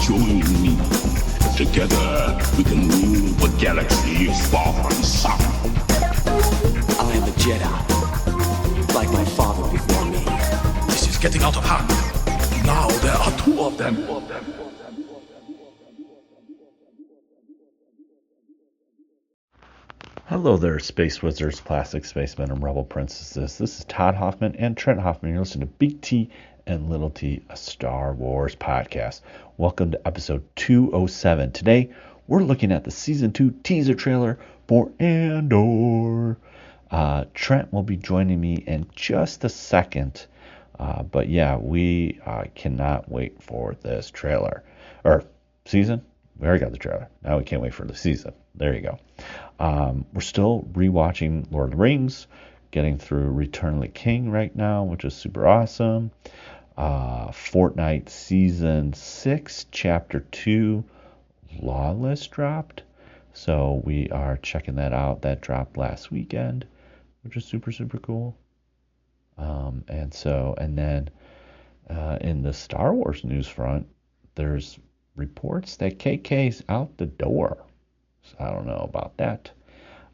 Join me. Together we can rule the galaxy far and south. I am a Jedi, like my father before me. This is getting out of hand. Now there are two of them. Hello there, Space Wizards, Plastic Spacemen, and Rebel Princesses. This is Todd Hoffman and Trent Hoffman. You're listening to Big T and Little T, a Star Wars podcast. Welcome to episode 207. Today, we're looking at the Season 2 teaser trailer for Andor. Trent will be joining me in just a second. But yeah, we cannot wait for this trailer. Or season? We already got the trailer. Now we can't wait for the season. There you go. We're still rewatching Lord of the Rings, getting through Return of the King right now, which is super awesome. Fortnite Season 6, Chapter 2, Lawless dropped. So we are checking that out. That dropped last weekend, which is super, super cool. And then in the Star Wars news front, there's reports that KK's out the door. So I don't know about that.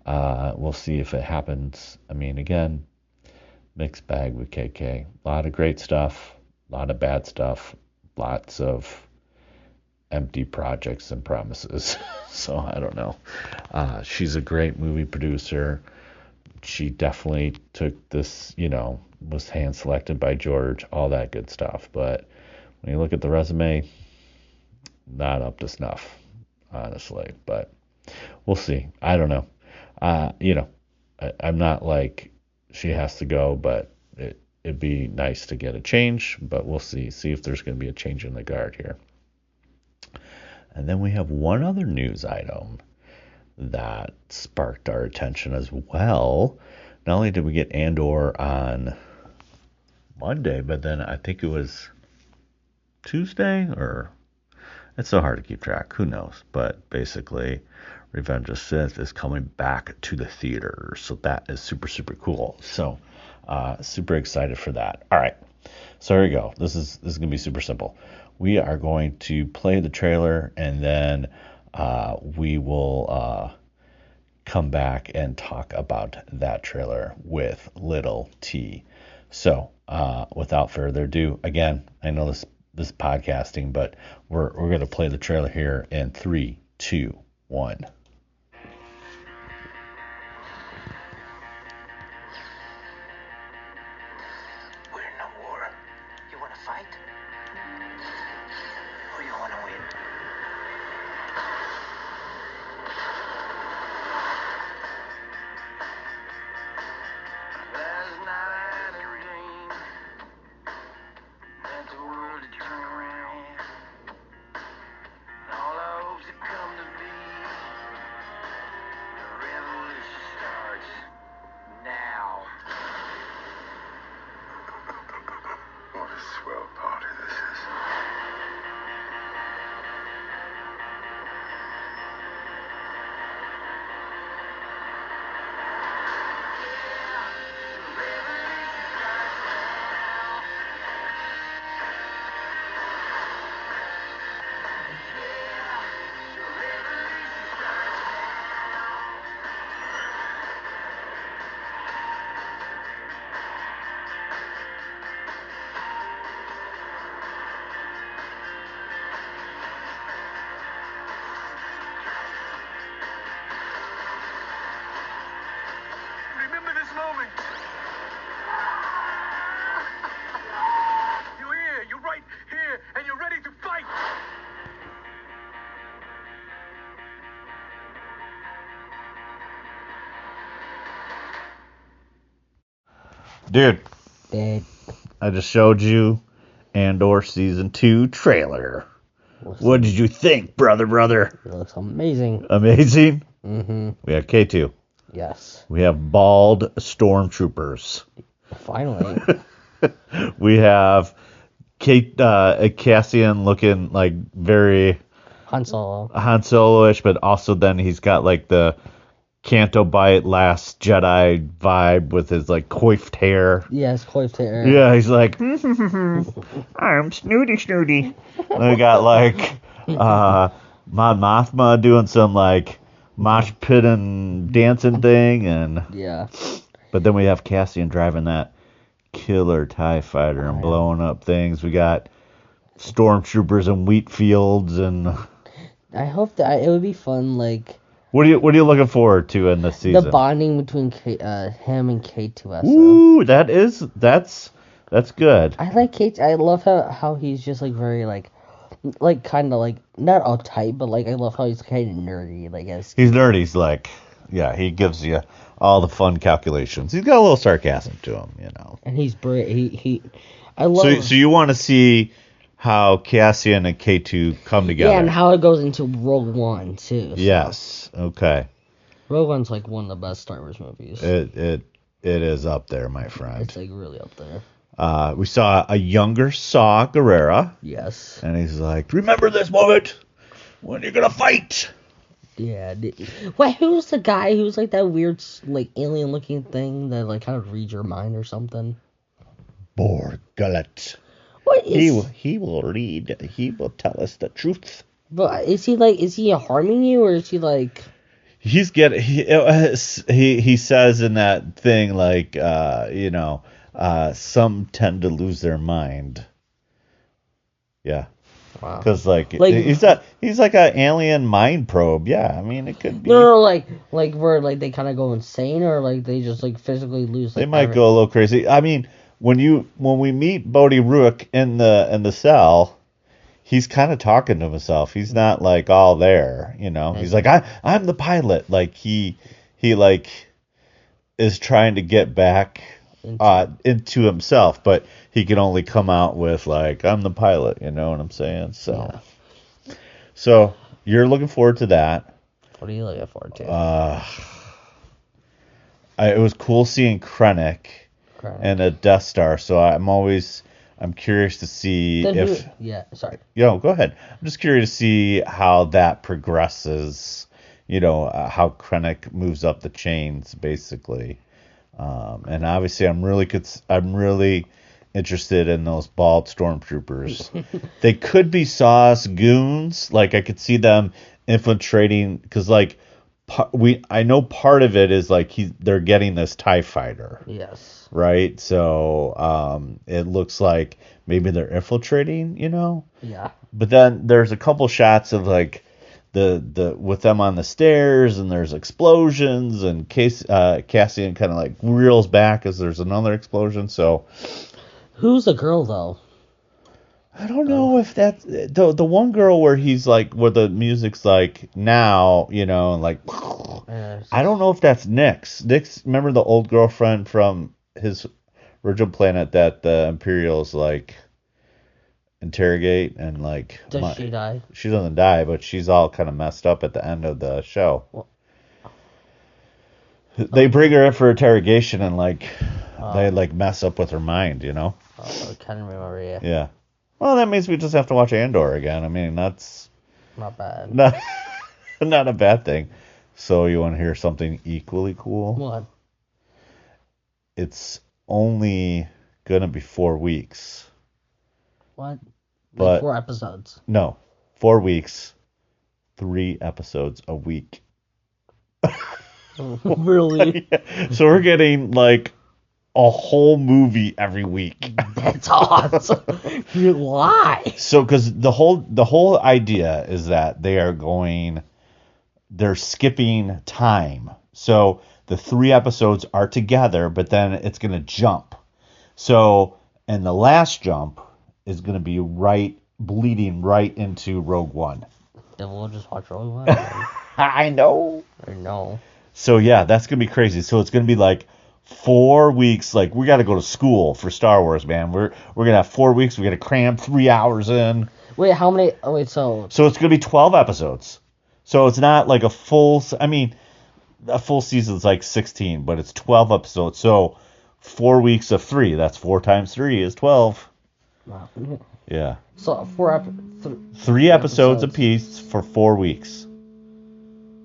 We'll see if it happens. I mean, again, mixed bag with KK. A lot of great stuff, a lot of bad stuff, lots of empty projects and promises. So I don't know. She's a great movie producer. She definitely took this, was hand selected by George, all that good stuff. But when you look at the resume, not up to snuff, honestly. But we'll see. I don't know. I'm not like she has to go, but it'd be nice to get a change. But we'll see. See if there's going to be a change in the guard here. And then we have one other news item that sparked our attention as well. Not only did we get Andor on Monday, but then I think it was Tuesday, or it's so hard to keep track. Who knows? But basically, Revenge of the Sith is coming back to the theater. So that is super, super cool. So super excited for that. All right. So here we go. This is going to be super simple. We are going to play the trailer, and then we will come back and talk about that trailer with Little T. So without further ado, again, I know this is podcasting, but we're going to play the trailer here in 3, 2, 1. We're in a war. You want to fight? Or you want to win? Last night I had a dream that the world had turned around. And all our hopes had come to be. The revolution starts now. What a swell party this is. Remember this moment. You're here. You're right here, and you're ready to fight. Dude, Dead. I just showed you Andor Season 2 trailer. What did you think, brother? It looks amazing. Amazing? Mm-hmm. We have K2. Yes. We have bald stormtroopers. Finally. We have Cassian looking like very Han Solo. Han Solo-ish, but also then he's got like the Canto Bight Last Jedi vibe with his like coiffed hair. Yes, coiffed hair. Yeah, he's like, I'm snooty. And we got like Mon Mothma doing some like mosh pit and dancing thing, and Yeah. but then we have Cassian driving that killer TIE fighter and blowing up things. We got stormtroopers in wheat fields, and I hope that it would be fun, like what are you looking forward to in this season? the bonding between him and K2SO. Ooh, that's good. I like K. I love how he's just like very like kind of like not uptight, but like I love how he's kind of nerdy. Like as He's nerdy. He's like, yeah, he gives you all the fun calculations. He's got a little sarcasm to him, you know. and he's he. I love. So you want to see how Cassian and K2 come together? Yeah, and how it goes into Rogue One too. So. Yes. Okay. Rogue One's like one of the best Star Wars movies. It is up there, my friend. It's like really up there. We saw a younger Saw Gerrera, Yes. and he's like, "Remember this moment when you're gonna fight." Yeah. Wait, who's the guy who's like that weird like alien looking thing that like kind of reads your mind or something? Borgullet. What is? He will read. He will tell us the truth. But is he harming you or is he like? He says in that thing like some tend to lose their mind. Yeah. Wow. Because like he's like an alien mind probe. Yeah, I mean it could be. No, like where like they kind of go insane or like they just like physically lose. Like, They might go a little crazy. I mean, when we meet Bodhi Rook in the cell, he's kind of talking to himself. He's not like all there, you know. He's like, I'm the pilot. Like he like is trying to get back into himself, but he can only come out with like, I'm the pilot. You know what I'm saying? So, so you're looking forward to that. What are you looking forward to? It was cool seeing Krennic and a Death Star. So I'm curious to see sorry. Go ahead. I'm just curious to see how that progresses. You know, how Krennic moves up the chains, basically. And obviously, I'm really interested in those bald stormtroopers. They could be Sauce goons. Like I could see them infiltrating because, like, I know part of it is like they're getting this TIE fighter. Yes. Right. So it looks like maybe they're infiltrating. You know. Yeah. But then there's a couple shots of like the with them on the stairs, and there's explosions, and Cassian kind of like reels back as there's another explosion. So who's the girl though? I don't know if that's the one girl where he's like where the music's like now, you know, and like I don't know if that's Nyx. Nyx, remember the old girlfriend from his original planet that the Imperials like interrogate and like. Does she die? She doesn't die, but she's all kind of messed up at the end of the show. They bring her in for interrogation and like they like mess up with her mind, you know. I can't remember. Yeah. Well, that means we just have to watch Andor again. I mean, that's not bad. Not a bad thing. So you want to hear something equally cool? What? It's only gonna be 4 weeks. What? But 4 episodes. No, 4 weeks, 3 episodes a week. Really? Yeah. So we're getting like a whole movie every week. That's awesome. Why? So, because the whole idea is that they're skipping time. So the 3 episodes are together, but then it's gonna jump. So, and the last jump is gonna be bleeding right into Rogue One. Then we'll just watch Rogue One. I know. I know. So yeah, that's gonna be crazy. So it's gonna be like 4 weeks. Like we got to go to school for Star Wars, man. We're gonna have 4 weeks. We got to cram 3 hours in. Wait, how many? Oh, wait, so it's gonna be 12 episodes. So it's not like a full. I mean, a full season's like 16, but it's 12 episodes. So 4 weeks of 3. That's 4 times 3 is 12. Wow. Yeah. So 3 episodes apiece for 4 weeks.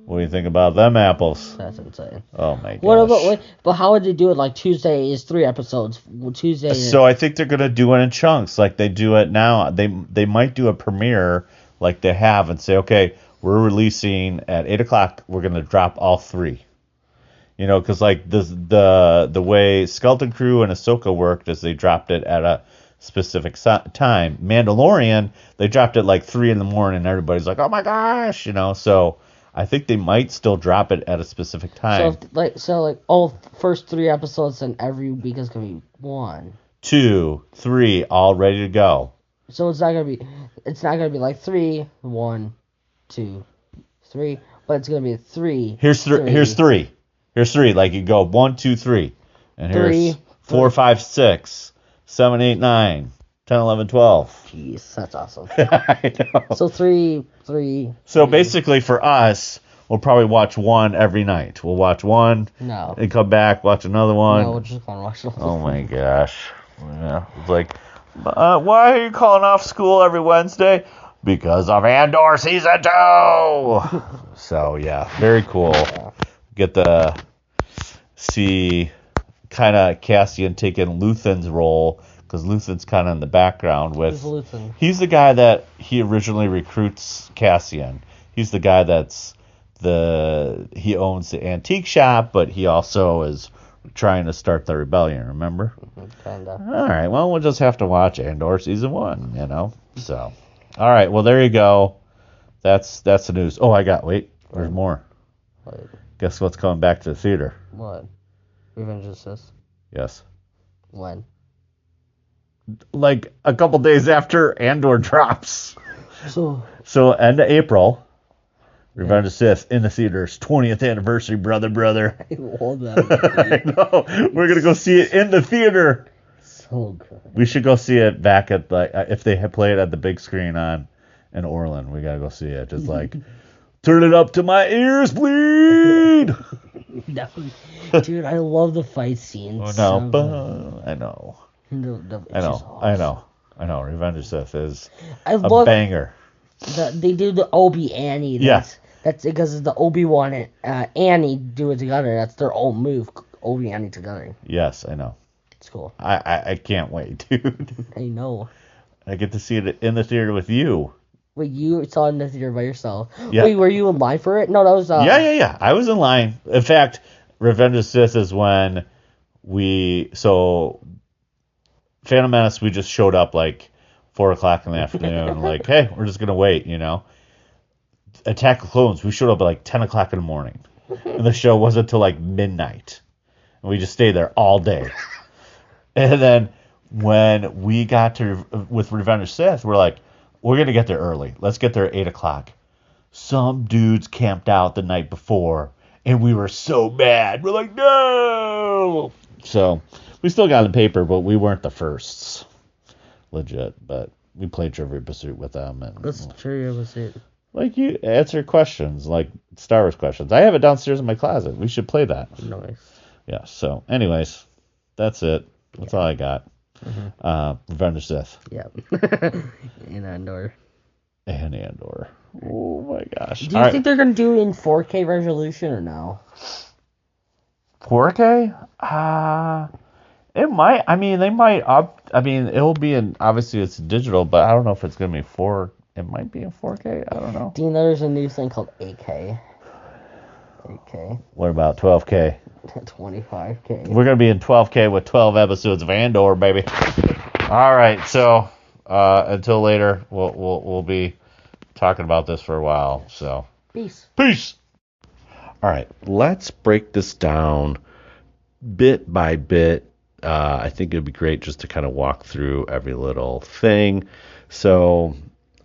What do you think about them apples? That's insane. Oh my gosh. What about? But how would they do it? Like Tuesday is 3 episodes. Tuesday. So I think they're gonna do it in chunks, like they do it now. They might do a premiere like they have and say, okay, we're releasing at 8 o'clock, we're going to drop all 3. You know, because like the way Skeleton Crew and Ahsoka worked is they dropped it at a specific time. Mandalorian, they dropped it like 3 in the morning, and everybody's like, oh my gosh, you know. So I think they might still drop it at a specific time. So like all first 3 episodes and every week is gonna be 1, 2, 3, all ready to go. So it's not gonna be like 3, 1, 2, 3, but it's gonna be 3. Here's 3. Here's 3. Here's 3. Like you go 1, 2, 3, and here's 3, 4, 5, 6, 7, 8, 9, 10, 11, 12. Jeez, that's awesome. I know. So 3. So basically, for us, we'll probably watch one every night. We'll watch one. No. And come back, watch another one. No, we're just gonna watch the whole Oh my gosh. Yeah. It's like, why are you calling off school every Wednesday? Because of Andor Season 2! So, yeah, very cool. Get to see kind of Cassian taking Luthen's role, because Luthen's kind of in the background with... Who's Luthen? He's the guy that he originally recruits Cassian. He's the guy that's he owns the antique shop, but he also is trying to start the rebellion, remember? Kinda. All right, well, we'll just have to watch Andor Season 1, you know? So, all right, well, there you go. That's the news. Oh, there's more. What? Guess what's coming back to the theater? What? Revenge of the Sith? Yes. When? Like a couple days after Andor drops. So end of April, Revenge of the Sith in the theaters, 20th anniversary, brother. I love that. I know. We're gonna go see it in the theater. So good. We should go see it back at if they play it at the big screen in Orland. We gotta go see it. Just like turn it up to my ears bleed. No, dude, I love the fight scenes. Oh no, I know. I know. Revenge of the Sith is a banger. They do the Obi Annie. That's because the Obi-Wan and Annie do it together. That's their old move, Obi Annie together. Yes, I know. It's cool. I can't wait, dude. I know. I get to see it in the theater with you. Wait, you saw it in the theater by yourself? Yeah. Wait, were you in line for it? No, that was... Yeah. I was in line. In fact, Revenge of the Sith is when Phantom Menace, we just showed up like 4 o'clock in the afternoon. Like, hey, we're just going to wait, you know. Attack of the Clones, we showed up at like 10 o'clock in the morning. And the show wasn't until like midnight. And we just stayed there all day. And then when we got with Revenge of the Sith, we're like, we're going to get there early. Let's get there at 8 o'clock. Some dudes camped out the night before, and we were so mad. We're like, no! So, we still got the paper, but we weren't the firsts. Legit. But we played Trivia Pursuit with them. And What's Trivia Pursuit? Like, you answer questions, like Star Wars questions. I have it downstairs in my closet. We should play that. Nice. Yeah, so, anyways, that's it. That's all I got. Mm-hmm. Revenge of the Sith. Yep. In Andor. And Andor. Oh my gosh. Do you think they're going to do it in 4K resolution or no? 4K? It might. I mean, they might it'll be in, obviously it's digital, but I don't know if it's going to be it might be in 4K. I don't know. Do you know there's a new thing called 8K? 8K. What about 12K? 25K. We're going to be in 12K with 12 episodes of Andor, baby. All right, so until later, we'll be talking about this for a while. So peace. All right, let's break this down bit by bit. I think it'd be great just to kind of walk through every little thing. So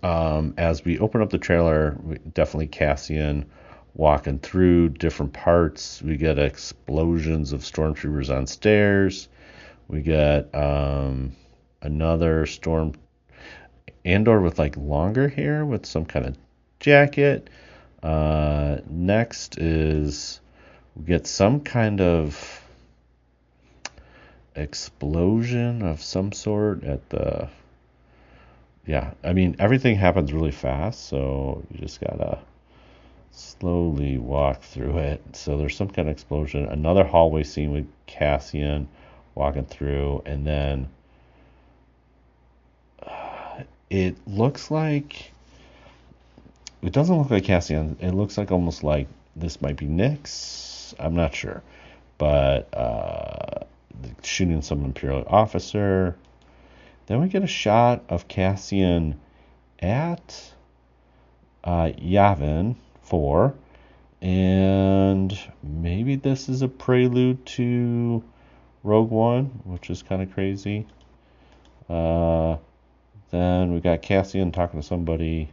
as we open up the trailer, definitely Cassian walking through different parts. We get explosions of stormtroopers on stairs. We get another Andor with like longer hair with some kind of jacket. Next is we get some kind of explosion of some sort at the... Yeah, I mean, everything happens really fast, so you just gotta slowly walk through it. So there's some kind of explosion. Another hallway scene with Cassian walking through, and then it looks like it doesn't look like Cassian. It looks like almost like this might be Nyx. I'm not sure. But shooting some Imperial officer. Then we get a shot of Cassian at Yavin 4. And maybe this is a prelude to Rogue One, which is kind of crazy. Then we got Cassian talking to somebody.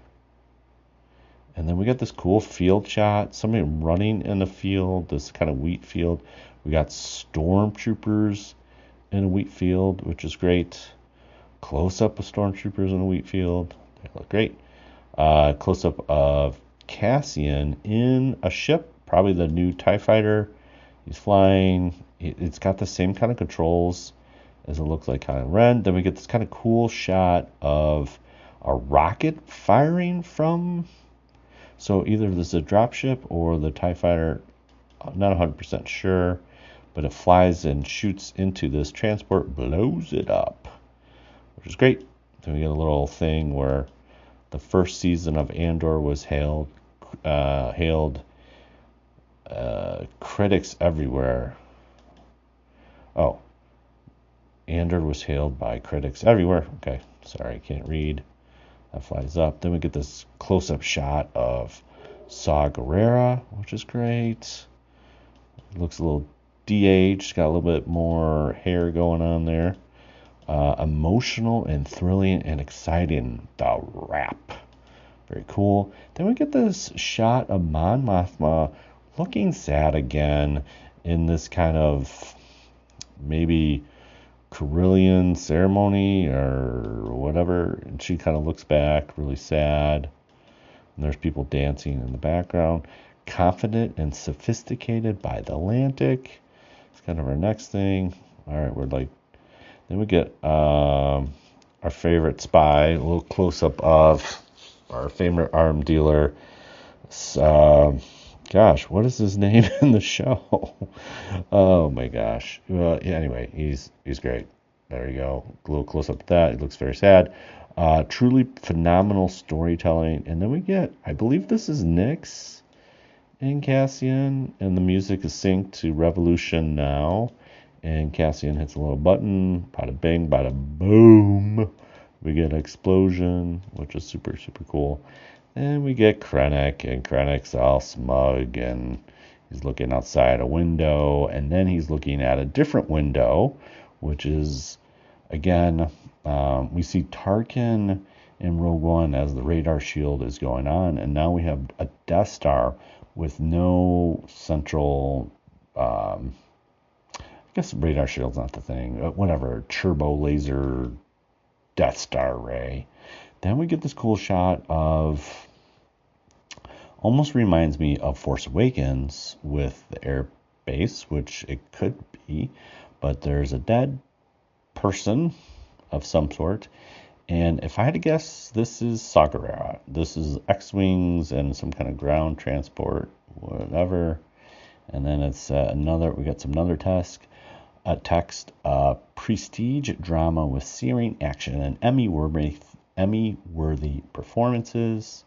And then we got this cool field shot. Somebody running in the field, this kind of wheat field. We got stormtroopers in a wheat field, which is great. Close-up of stormtroopers in a wheat field. They look great. Close-up of Cassian in a ship, probably the new TIE fighter. He's flying. It's got the same kind of controls as it looks like Kylo Ren. Then we get this kind of cool shot of a rocket firing from... So either this is a dropship or the TIE fighter, I'm not 100% sure, but it flies and shoots into this transport, blows it up, which is great. Then we get a little thing where the first season of Andor was hailed critics everywhere. Oh, Andor was hailed by critics everywhere. Okay, sorry, I can't read. That flies up. Then we get this close-up shot of Saw Gerrera, which is great. It looks a little de-aged, got a little bit more hair going on there. Emotional and thrilling and exciting. The wrap. Very cool. Then we get this shot of Mon Mothma looking sad again in this kind of maybe Carillion ceremony or whatever, and she kind of looks back really sad, and there's people dancing in the background. Confident and sophisticated by the Atlantic. It's kind of our next thing. All right, then we get our favorite spy, a little close-up of our favorite arm dealer. Gosh, what is his name in the show? Oh my gosh. Well, yeah, anyway, he's great. There you go. A little close up of that. He looks very sad. Truly phenomenal storytelling. And then we get, I believe this is Nyx and Cassian, and the music is synced to Revolution Now. And Cassian hits a little button. Bada bing, bada boom. We get an explosion, which is super, super cool. And we get Krennic, and Krennic's all smug, and he's looking outside a window, and then he's looking at a different window, which is, again, we see Tarkin in Rogue One as the radar shield is going on, and now we have a Death Star with no central, I guess radar shield's not the thing, whatever, turbo laser Death Star ray. Then we get this cool shot of, almost reminds me of Force Awakens with the air base, which it could be, but there's a dead person of some sort. And if I had to guess, this is Saw Gerrera. This is X-Wings and some kind of ground transport, whatever. And then it's we got some other text, prestige drama with searing action and Emmy-worthy performances.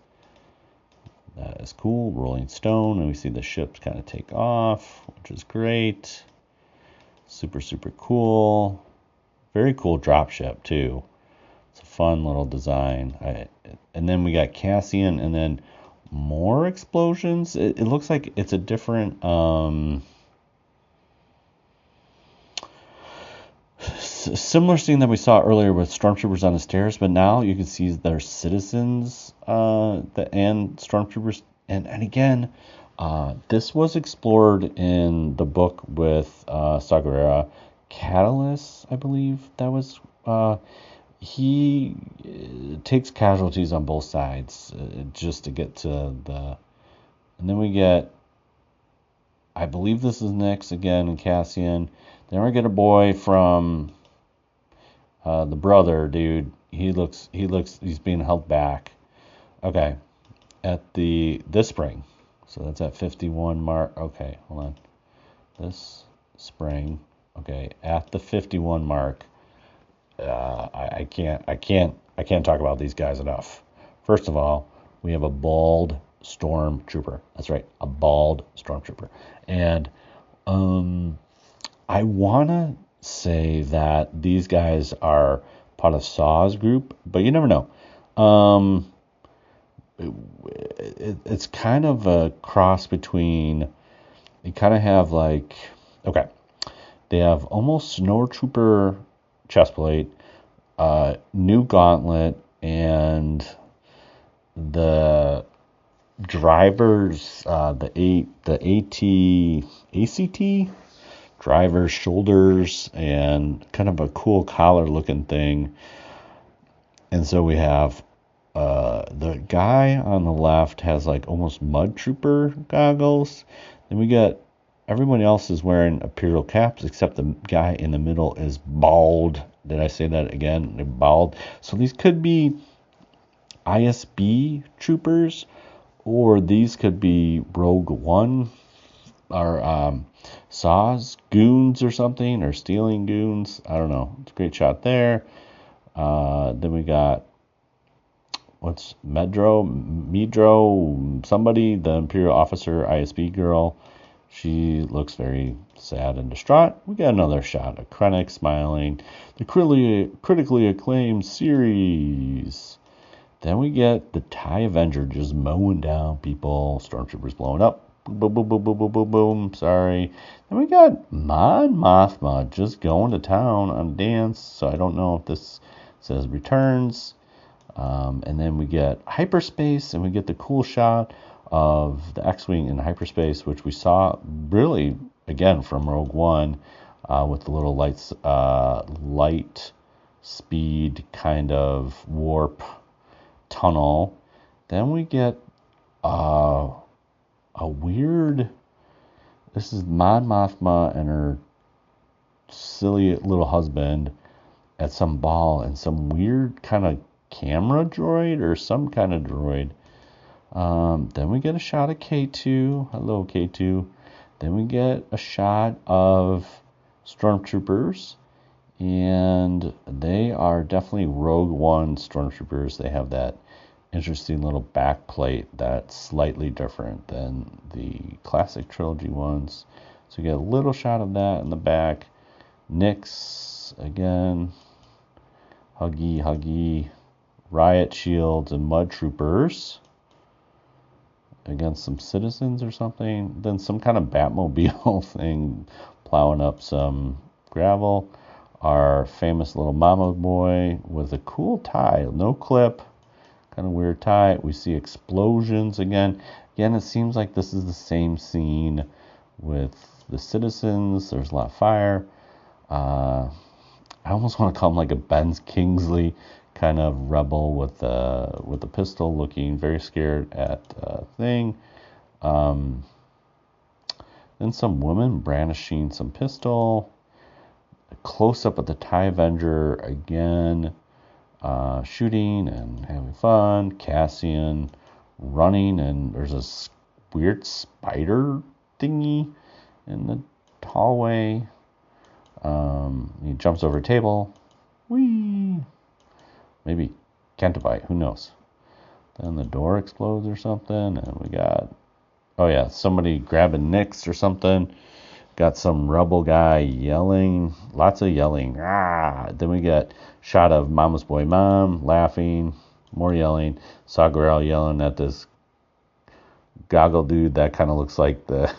That is cool. Rolling Stone, and we see the ships kind of take off, which is great. Super, super cool. Very cool dropship, too. It's a fun little design. And then we got Cassian, and then more explosions. It looks like it's a different... similar scene that we saw earlier with stormtroopers on the stairs, but now you can see there's citizens and stormtroopers. And again, this was explored in the book with Saw Gerrera. Catalyst, I believe that was. He takes casualties on both sides just to get to the... And then we get, I believe this is Nyx again and Cassian. Then we get a boy from... the brother, dude, he's being held back. Okay, at this spring. So that's at 51 mark. Okay, hold on. This spring. Okay, at the 51 mark. I can't talk about these guys enough. First of all, we have a bald stormtrooper. That's right, a bald stormtrooper. And I want to say that these guys are part of Saw's group, but you never know. It's kind of a cross between, you kind of have like, okay, they have almost snowtrooper chestplate, new gauntlet, and the drivers, the ACT driver's shoulders, and kind of a cool collar looking thing. And so we have the guy on the left has like almost mud trooper goggles. Then we got everyone else is wearing imperial caps except the guy in the middle is bald. Did I say that again? They're bald. So these could be ISB troopers, or these could be Rogue One or Saw's goons or something, or stealing goons. I don't know. It's a great shot there. Then we got what's Medro, somebody, the Imperial officer, ISB girl. She looks very sad and distraught. We got another shot of Krennic smiling. The critically acclaimed series. Then we get the TIE Avenger just mowing down people. Stormtroopers blowing up. Boom, boom, boom, boom, boom, boom, boom. Sorry. Then we got Mon Mothma just going to town on a dance. So I don't know if this says returns. And then we get hyperspace, and we get the cool shot of the X-Wing in hyperspace, which we saw really, again, from Rogue One, with the little light speed kind of warp tunnel. Then we get a weird, this is Mon Mothma and her silly little husband at some ball, and some weird kind of camera droid or some kind of droid. Then we get a shot of K2. Hello, K2. Then we get a shot of stormtroopers, and they are definitely Rogue One stormtroopers. They have that interesting little back plate that's slightly different than the classic trilogy ones. So you get a little shot of that in the back. Nyx again. Huggy. Riot shields and mud troopers against some citizens or something. Then some kind of Batmobile thing plowing up some gravel. Our famous little mama boy with a cool tie, no clip, kind of weird tie. We see explosions again. Again, it seems like this is the same scene with the citizens. There's a lot of fire. I almost want to call him like a Ben Kingsley kind of rebel with a pistol, looking very scared at a thing. Then some woman brandishing some pistol. A close up of the TIE Avenger again, shooting and having fun. Cassian running, and there's this weird spider thingy in the hallway. He jumps over a table. Whee! Maybe Cantobite, who knows? Then the door explodes or something, and we got, somebody grabbing Nyx or something. Got some rebel guy yelling, lots of yelling. Then we get shot of Mama's boy mom laughing, more yelling. Saw Gerrera yelling at this goggle dude that kind of looks like the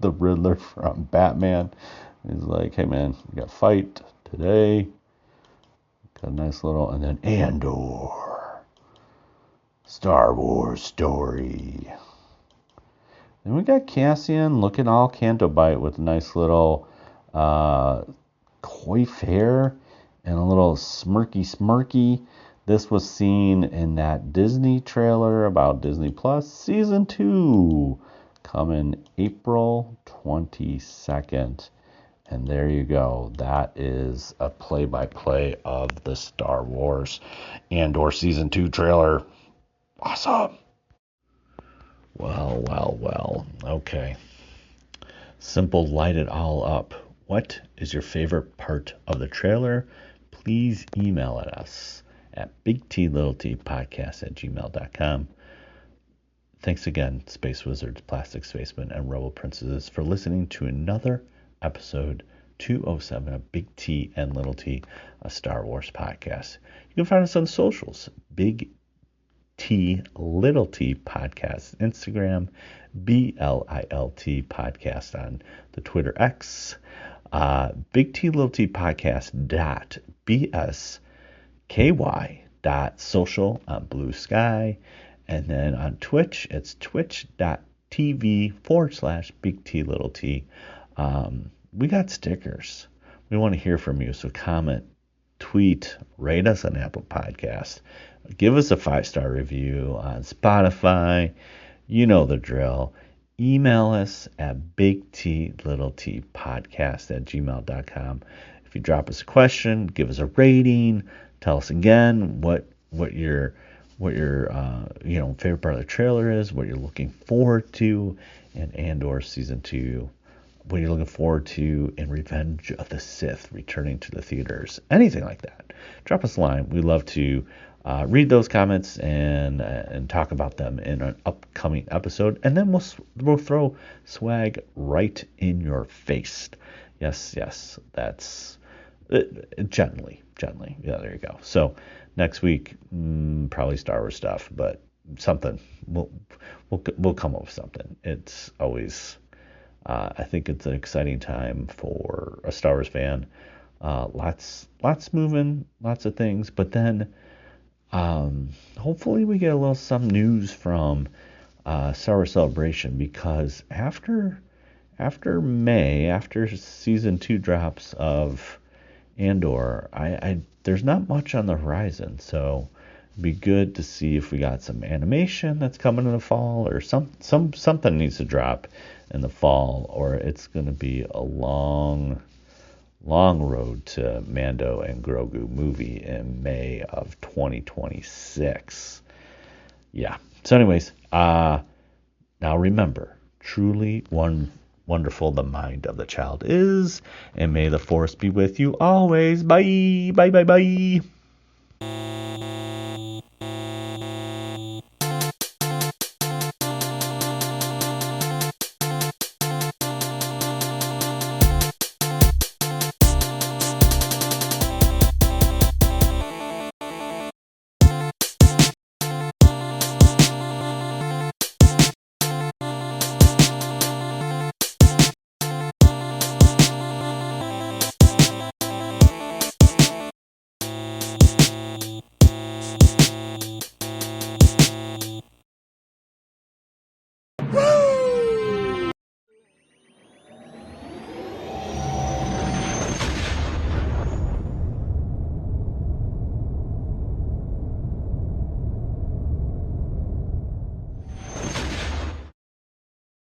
the Riddler from Batman. He's like, hey man, we got a fight today. Got a nice little, and then Andor. Star Wars story. Then we got Cassian looking all Cantobite with a nice little coif hair and a little smirky. This was seen in that Disney trailer about Disney Plus Season 2, coming April 22nd. And there you go. That is a play-by-play of the Star Wars Andor Season 2 trailer. Awesome. Well. Okay. Simple light it all up. What is your favorite part of the trailer? Please email at us at bigtlittltpodcast@gmail.com. Thanks again, Space Wizards, Plastic Spacemen, and Rebel Princesses, for listening to another episode 207 of Big T and Little T, a Star Wars podcast. You can find us on socials, Big T Little T Podcast, Instagram, BLILT Podcast on the Twitter X, Big T Little T Podcast .bsky.social on Blue Sky, and then on Twitch, it's twitch.tv/Big T Little T. We got stickers. We want to hear from you, so comment, tweet, rate us on Apple Podcasts, give us a 5-star review on Spotify. You know the drill. Email us at bigtlittlepodcast@gmail.com. If you drop us a question, give us a rating, tell us again what your favorite part of the trailer is, what you're looking forward to in Andor Season 2, what you're looking forward to in Revenge of the Sith returning to the theaters, anything like that. Drop us a line. We love to read those comments and talk about them in an upcoming episode, and then we'll throw swag right in your face. Yes, that's gently. Yeah, there you go. So next week, probably Star Wars stuff, but something we'll come up with something. It's always I think it's an exciting time for a Star Wars fan. Lots moving, lots of things, but then hopefully we get a little some news from Star Wars Celebration, because after May, after season 2 drops of Andor, there's not much on the horizon, so it'd be good to see if we got some animation that's coming in the fall, or something needs to drop in the fall, or it's going to be a long road to Mando and Grogu movie in May of 2026. Yeah. So anyways, now remember, truly wonderful the mind of the child is, and may the Force be with you always. Bye.